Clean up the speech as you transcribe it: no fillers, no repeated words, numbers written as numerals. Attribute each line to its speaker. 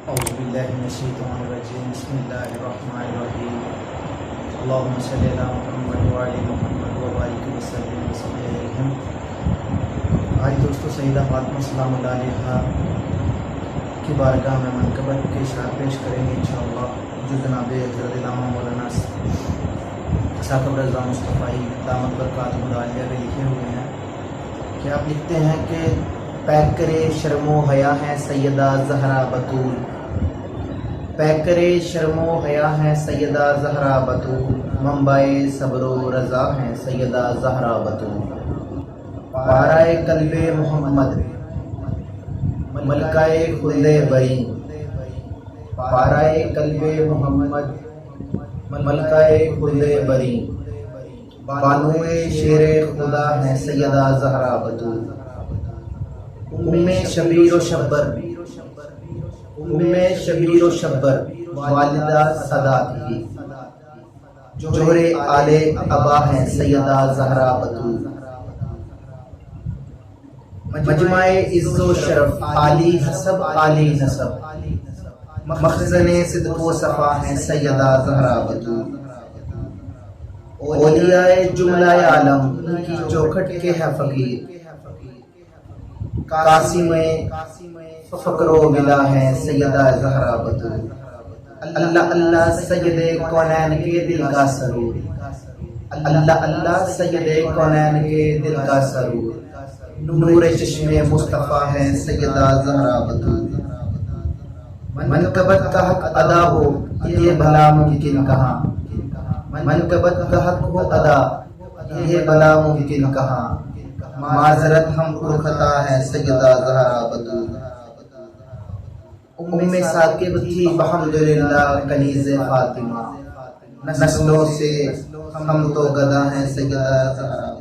Speaker 1: اعوذ باللہ من الشیطان الرجیم بسم اللہ الرحمن الرحیم اللہم صلی علی محمد وعلی محمد وبارک وسلم وسلم۔ آج دوستو سیدہ فاطمہ سلام اللہ علیہا کی بارگاہ میں منقبت کے اشعار پیش کریں گے انشاءاللہ، جو جناب حضرت علامہ مولانا ثاقب رضا مصطفی دامت برکاتہ العالیہ کے لکھے ہوئے ہیں کہ آپ لکھتے ہیں کہ پیکرے شرم و حیا ہے سیدہ زہرا بطول، پیکرے شرم و حیا ہے سیدہ زہرا بطول، منبع صبر و رضا ہے سیدہ زہرا بطول، پارائے قلب محمد ملکہ خلد بری، پارائے قلب محمد ملکہ خلد بری، بانوئے شیر خدا ہے سیدہ زہرا بطول، ام شبیر و شبر، ام شبیر و شبر والدہ سادات کی، جوہر آل ابا ہیں سیدہ زہرا بطول، مجمع عز و شرف عالی حسب عالی نسب، مخزن صدق و صفا ہیں سیدہ زہرا بطول، اولیاء جملہ عالم ان کی چوکھٹ کے ہے فقیر، قاسم فقر و بلا ہے سیدہ زہرا بطول، اللہ اللہ سید کونین کے دل کا سرور، اللہ اللہ سید کونین کے دل کا سرور، نور چشم مصطفیٰ ہے سیدہ زہرا بطول، منقبت کا حق ادا ہو یہ بھلا ممکن کہاں، منقبت کا حق ہو ادا یہ بھلا ممکن کہاں، معذرت ہم پر خطا ہے سیدہ زہرا بطول، ام ثاقب تھی بحمدللہ کنیز فاطمہ، نسلوں سے ہم تو گدا ہیں سیدہ زہرا